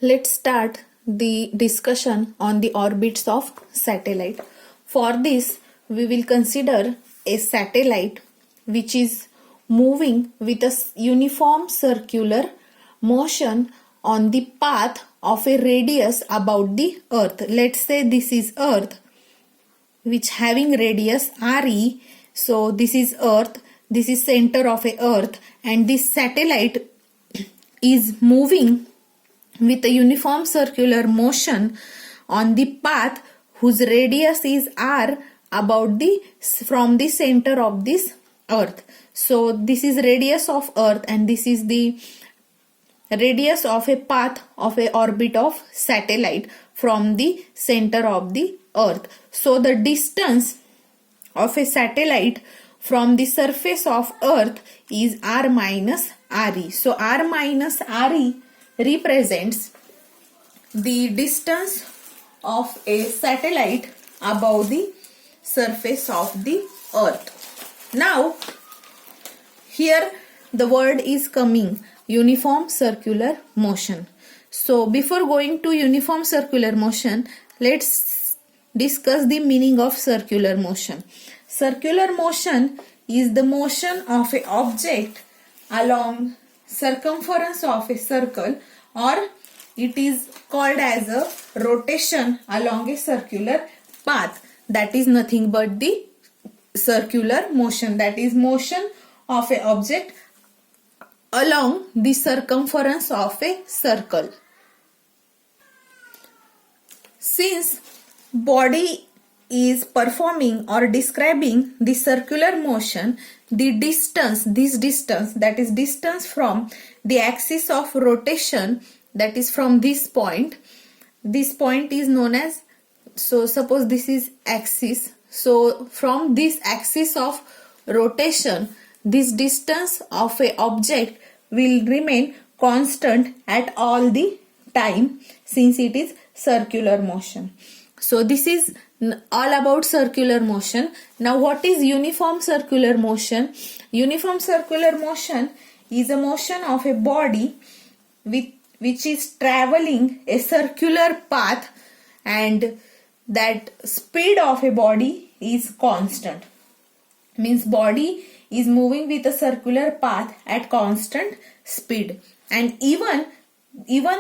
Let's start the discussion on the orbits of satellite. For this, we will consider a satellite which is moving with a uniform circular motion on the path of a radius about the earth. Let's say this is earth which having radius RE. So this is earth, this is center of a earth, and this satellite is moving with a uniform circular motion on the path whose radius is r about the from the center of this earth. So this is radius of earth and this is the radius of a path of a orbit of satellite from the center of the earth. So the distance of a satellite from the surface of earth is r minus re. So r minus re represents the distance of a satellite above the surface of the earth. Now here the word is coming uniform circular motion. So before going to uniform circular motion, let's discuss the meaning of circular motion. Circular motion is the motion of an object along circumference of a circle, or it is called as a rotation along a circular path. That is nothing but the circular motion, that is motion of an object along the circumference of a circle. Since body is performing or describing the circular motion, the distance, this distance, that is distance from the axis of rotation, that is from this point is known as, so suppose this is axis, so from this axis of rotation, this distance of a object will remain constant at all the time since it is circular motion. So this is all about circular motion. Now what is uniform circular motion? Uniform circular motion is a motion of a body which is traveling a circular path and that speed of a body is constant. Means body is moving with a circular path at constant speed, and even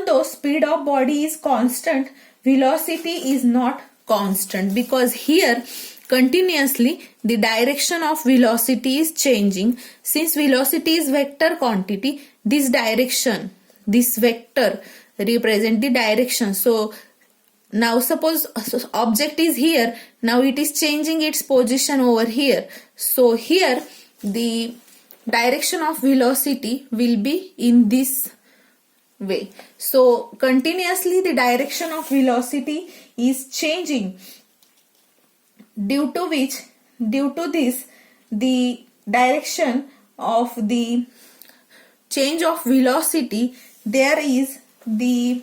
though speed of body is constant, velocity is not constant, because here continuously the direction of velocity is changing. Since velocity is vector quantity, this direction, this vector represent the direction. So now suppose object is here, now it is changing its position over here. So here the direction of velocity will be in this way. So continuously the direction of velocity is changing, due to this the direction of the change of velocity, there is the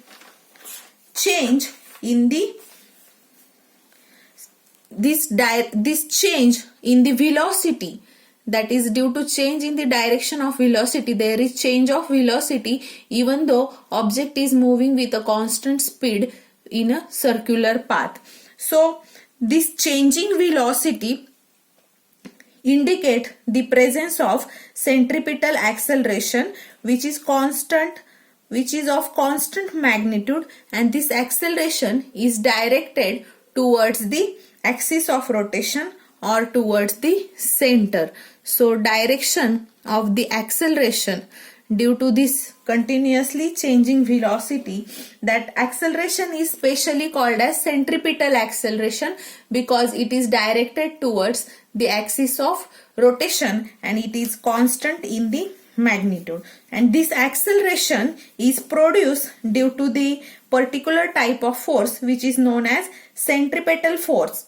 change in the this change in the velocity, that is due to change in the direction of velocity, there is change of velocity even though object is moving with a constant speed in a circular path. So this changing velocity indicate the presence of centripetal acceleration which is constant, which is of constant magnitude, and this acceleration is directed towards the axis of rotation or towards the center. So direction of the acceleration due to this continuously changing velocity, that acceleration is specially called as centripetal acceleration because it is directed towards the axis of rotation and it is constant in the magnitude, and this acceleration is produced due to the particular type of force which is known as centripetal force.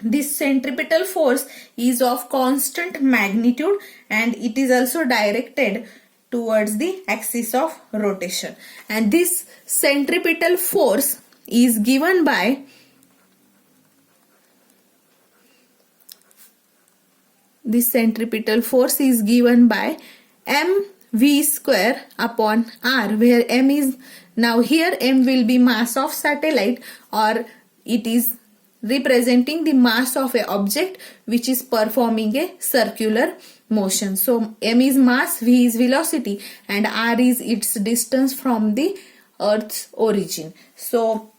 This centripetal force is of constant magnitude and it is also directed towards the axis of rotation, and this centripetal force is given by mv square upon r, where m is Now here m will be mass of satellite, or it is representing the mass of a object which is performing a circular motion. So m is mass, v is velocity, and r is its distance from the Earth's origin. So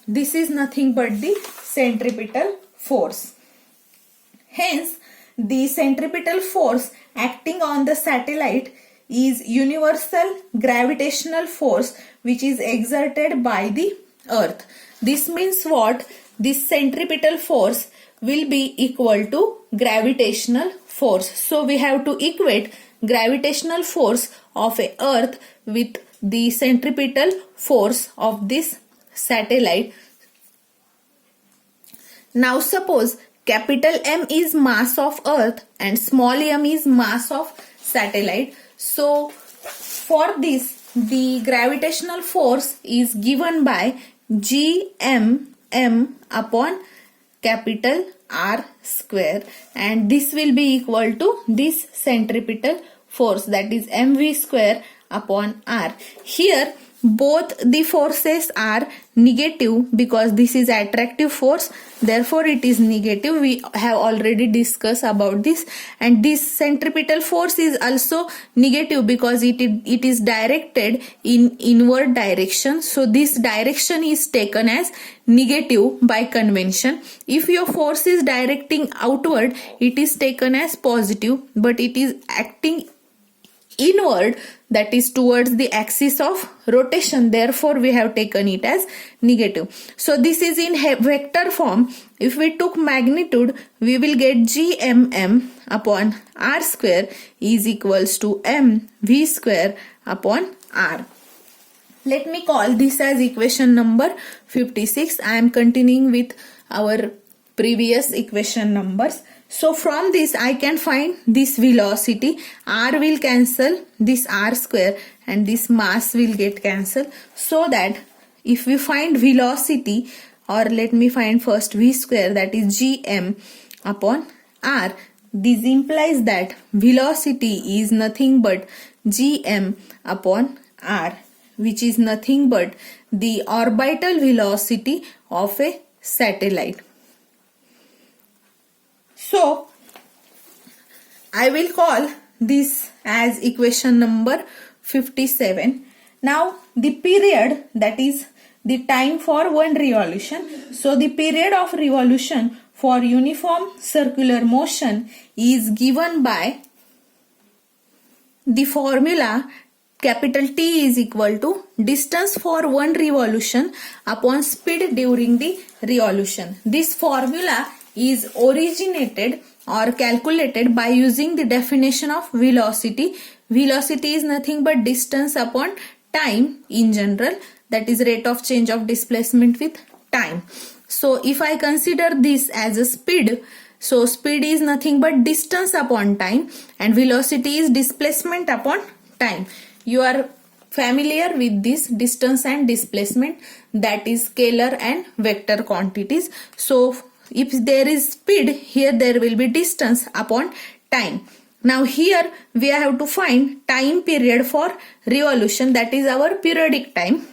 this is nothing but the centripetal force. Hence, the centripetal force acting on the satellite is universal gravitational force which is exerted by the Earth. This means what? This centripetal force will be equal to gravitational force. So we have to equate gravitational force of a Earth with the centripetal force of this satellite. Now suppose capital M is mass of Earth and small m is mass of satellite. So for this, the gravitational force is given by gmm upon capital R square, and this will be equal to this centripetal force, that is mv square upon r. Here both the forces are negative because this is attractive force, therefore it is negative. We have already discussed about this. And this centripetal force is also negative because it is directed in inward direction. So this direction is taken as negative by convention. If your force is directing outward, it is taken as positive, but it is acting inward, that is towards the axis of rotation, therefore we have taken it as negative. So this is in vector form. If we took magnitude, we will get gmm upon r square is equals to mv square upon r. Let me call this as equation number 56. I am continuing with our previous equation numbers. So from this I can find this velocity. R will cancel this r square and this mass will get cancelled. So that if we find velocity, or let me find first v square, that is gm upon r. This implies that velocity is nothing but gm upon r, which is nothing but the orbital velocity of a satellite. So I will call this as equation number 57. Now the period, that is the time for one revolution. So the period of revolution for uniform circular motion is given by the formula capital T is equal to distance for one revolution upon speed during the revolution. This formula is originated or calculated by using the definition of velocity. Velocity is nothing but distance upon time in general, that is rate of change of displacement with time. So if I consider this as a speed, so speed is nothing but distance upon time and velocity is displacement upon time. You are familiar with this distance and displacement, that is scalar and vector quantities. So if there is speed, here there will be distance upon time. Now here we have to find time period for revolution, that is our periodic time.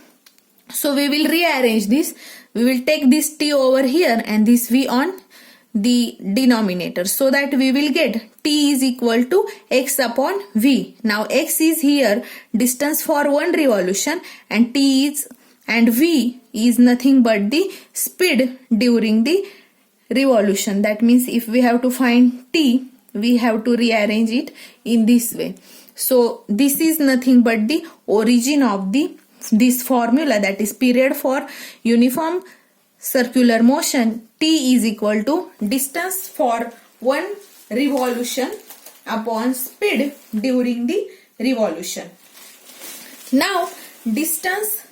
So we will rearrange this. We will take this t over here and this v on the denominator, so that we will get t is equal to x upon v. Now x is here distance for one revolution and t is and v is nothing but the speed during the revolution. That means if we have to find t, we have to rearrange it in this way. So this is nothing but the origin of this formula, that is period for uniform circular motion. T is equal to distance for one revolution upon speed during the revolution. Now distance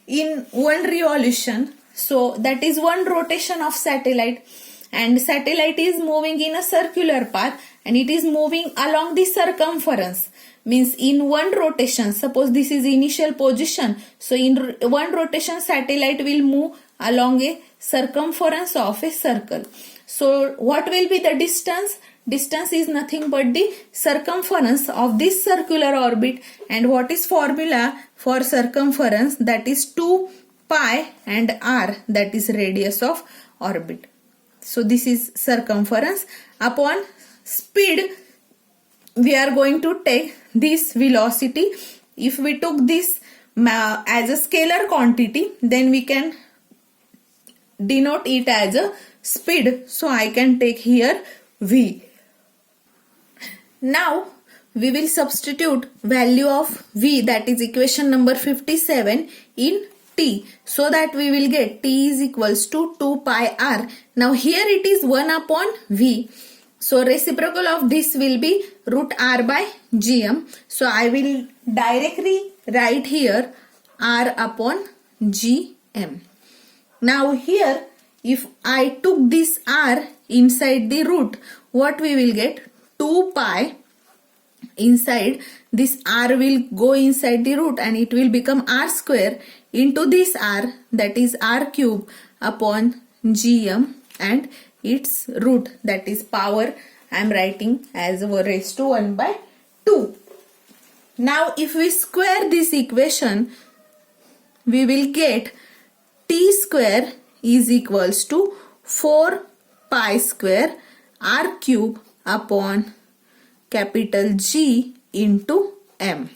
in one revolution, so that is one rotation of satellite, and satellite is moving in a circular path and it is moving along the circumference. Means in one rotation, suppose this is initial position, so in one rotation satellite will move along a circumference of a circle. So what will be the distance? Distance is nothing but the circumference of this circular orbit. And what is formula for circumference? That is 2 pi and r, that is radius of orbit. So this is circumference. Upon speed, we are going to take this velocity. If we took this as a scalar quantity, then we can denote it as a speed. So I can take here v. Now we will substitute value of v, that is equation number 57, in t, so that we will get t is equals to 2 pi r. Now here it is 1 upon v. So reciprocal of this will be root r by gm. So I will directly write here r upon gm. Now here if I took this r inside the root, what we will get? 2 pi inside this r will go inside the root and it will become r square into this r, that is r cube upon gm, and its root, that is power, I am writing as raised to 1 by 2. Now if we square this equation, we will get t square is equals to 4 pi square r cube upon capital G into m.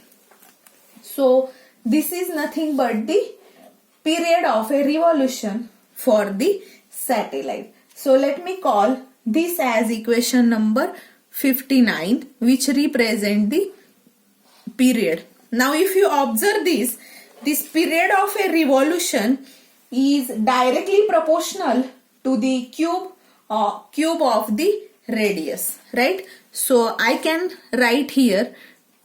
So this is nothing but the period of a revolution for the satellite. So let me call this as equation number 59, which represent the period. Now if you observe this period of a revolution is directly proportional to the cube of the radius, right? So I can write here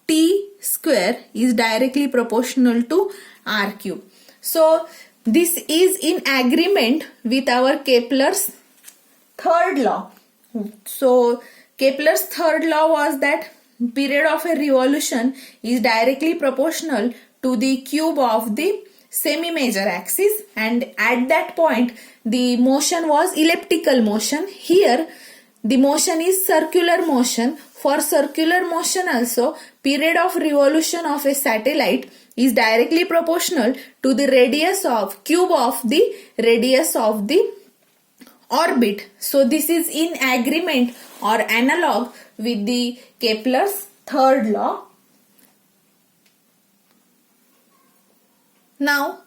t square is directly proportional to r cube. So this is in agreement with our Kepler's third law. So Kepler's third law was that period of a revolution is directly proportional to the cube of the semi-major axis, and at that point the motion was elliptical motion. Here the motion is circular motion. For circular motion also, period of revolution of a satellite is directly proportional to the radius of cube of the radius of the orbit. So this is in agreement or analog with the Kepler's third law. Now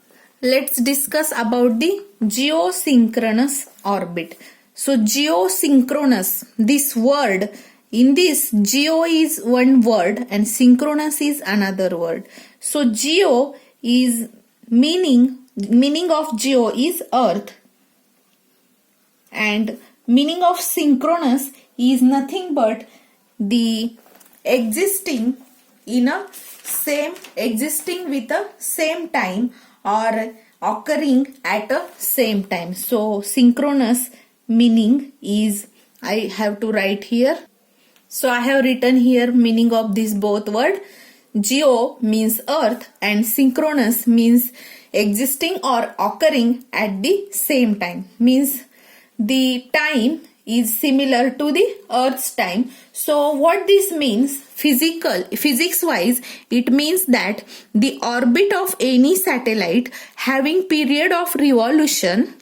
let's discuss about the geosynchronous orbit. So geosynchronous, this word, in this geo is one word and synchronous is another word. So geo is meaning of geo is earth, and meaning of synchronous is nothing but the existing with a same time or occurring at a same time. So synchronous meaning is, I have to write here. So I have written here meaning of this both word. Geo means earth and synchronous means existing or occurring at the same time, means the time is similar to the earth's time. So what this means physics wise, it means that the orbit of any satellite having period of revolution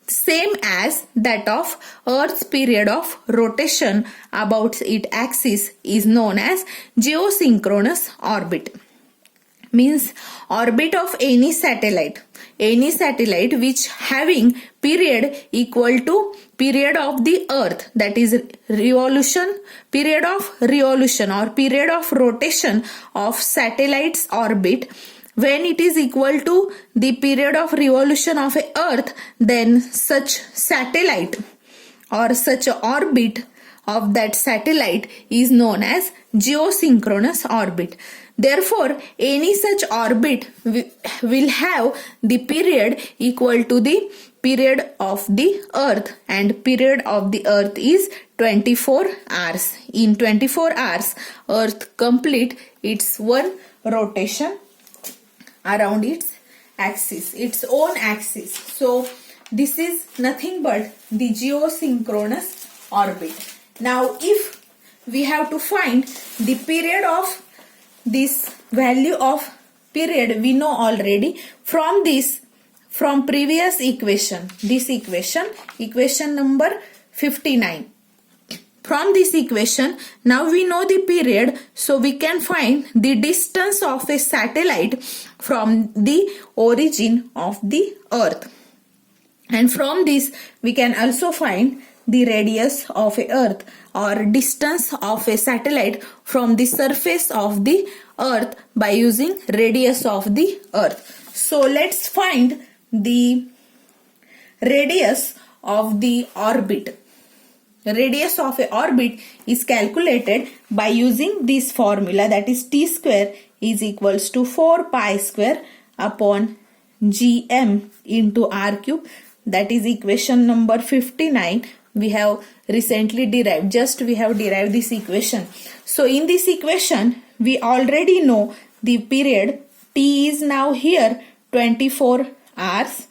same as that of Earth's period of rotation about its axis is known as geosynchronous orbit. Means orbit of any satellite which having period equal to period of the earth, that is period of revolution or period of rotation of satellite's orbit. When it is equal to the period of revolution of a earth, then such satellite or such orbit of that satellite is known as geosynchronous orbit. Therefore, any such orbit will have the period equal to the period of the earth, and period of the earth is 24 hours. In 24 hours, earth complete its one rotation around its axis, its own axis. So this is nothing but the geosynchronous orbit. Now if we have to find the period of this value of period, we know already from previous equation, this equation number 59. From this equation, now we know the period, so we can find the distance of a satellite from the origin of the earth. And from this, we can also find the radius of a earth or distance of a satellite from the surface of the earth by using radius of the earth. So let's find the radius of the orbit. The radius of a orbit is calculated by using this formula, that is t square is equals to 4 pi square upon gm into r cube. That is equation number 59. We have recently derived, we have derived this equation. So in this equation, we already know the period. T is now here 24 hours.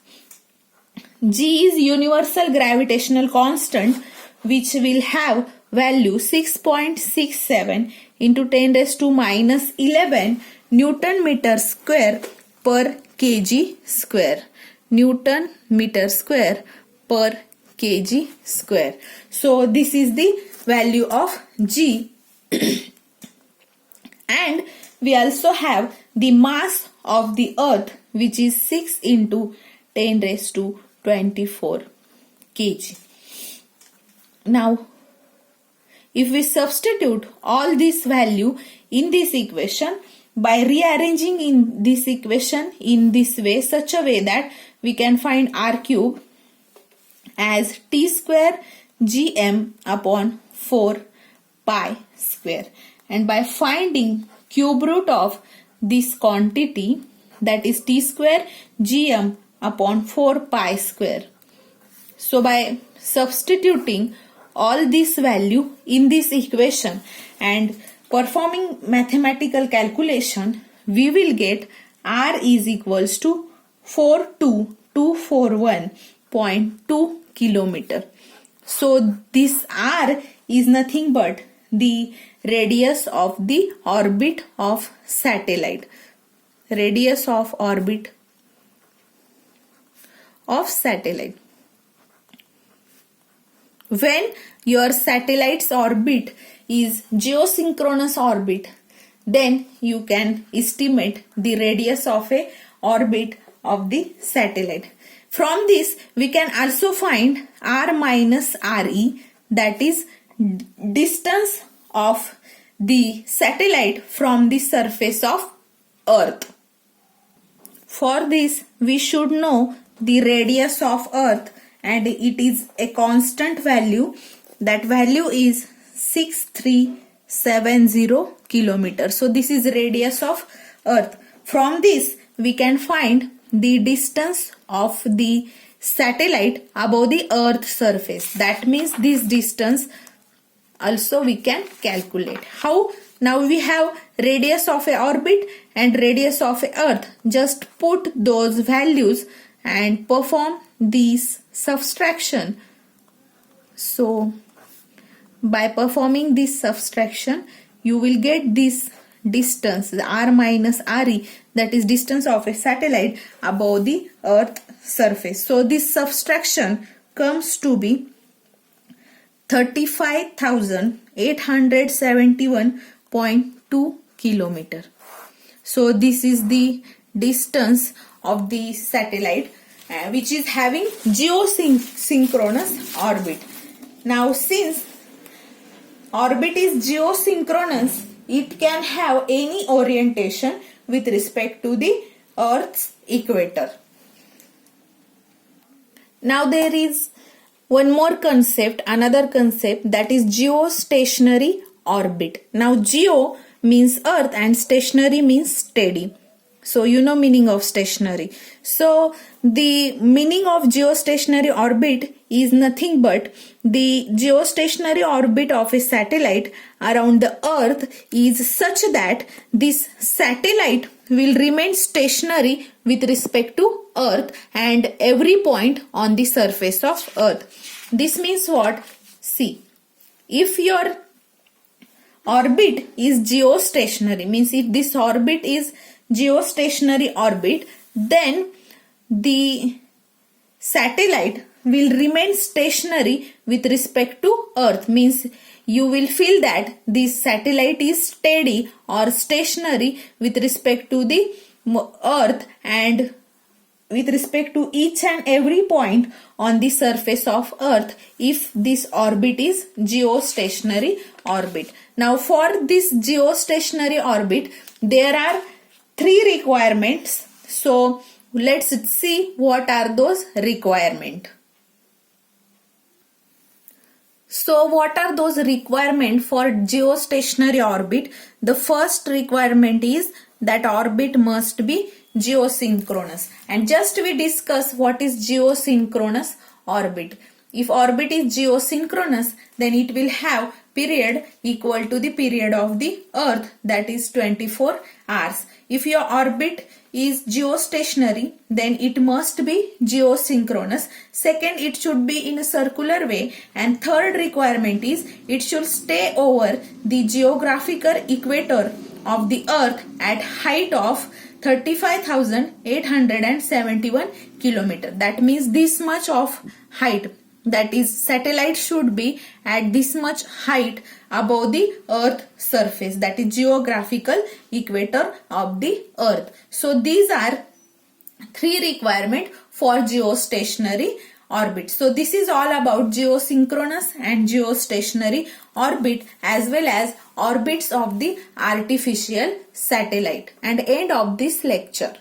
G is universal gravitational constant, which will have value 6.67 into 10 raised to minus 11 Newton meter square per kg square. Newton meter square per kg square. So this is the value of G. And we also have the mass of the earth, which is 6 into 10 raised to 24 kg. Now, if we substitute all this value in this equation by rearranging in this equation in this way, such a way that we can find r cube as t square gm upon 4 pi square. And by finding cube root of this quantity, that is t square gm upon 4 pi square. So by substituting all this value in this equation and performing mathematical calculation, we will get r is equals to 42241.2 kilometer. So this r is nothing but the radius of the orbit of satellite. Radius of orbit of satellite. When your satellite's orbit is geosynchronous orbit, then you can estimate the radius of a orbit of the satellite. From this, we can also find r minus re, that is distance of the satellite from the surface of earth. For this, we should know the radius of earth, and it is a constant value. That value is 6370 kilometers. So this is radius of earth. From this, we can find the distance of the satellite above the earth surface. That means this distance also we can calculate. How? Now we have radius of a orbit and radius of a earth. Just put those values and perform this subtraction. So by performing this subtraction, you will get this distance, r minus re, that is distance of a satellite above the earth surface. So this subtraction comes to be 35,871.2 kilometer. So this is the distance of the satellite which is having geosynchronous orbit. Now since orbit is geosynchronous, it can have any orientation with respect to the Earth's equator. Now there is one more concept, another concept, that is geostationary orbit. Now geo means earth and stationary means steady. So you know meaning of stationary. So the meaning of geostationary orbit is nothing but the geostationary orbit of a satellite around the earth is such that this satellite will remain stationary with respect to earth and every point on the surface of earth. This means what? See, if your orbit is geostationary, means if this orbit is geostationary orbit, then the satellite will remain stationary with respect to Earth, means you will feel that this satellite is steady or stationary with respect to the Earth and with respect to each and every point on the surface of Earth if this orbit is geostationary orbit. Now for this geostationary orbit, there are 3 requirements. So let's see what are those requirements. So what are those requirements for geostationary orbit? The first requirement is that orbit must be geosynchronous. And just we discuss what is geosynchronous orbit. If orbit is geosynchronous, then it will have period equal to the period of the Earth, that is 24 hours. If your orbit is geostationary, then it must be geosynchronous. Second, it should be in a circular way. And third requirement is it should stay over the geographical equator of the Earth at height of 35,871 kilometers. That means this much of height. That is, satellite should be at this much height above the Earth surface, that is geographical equator of the Earth. So these are 3 requirements for geostationary orbit. So this is all about geosynchronous and geostationary orbit as well as orbits of the artificial satellite. And end of this lecture.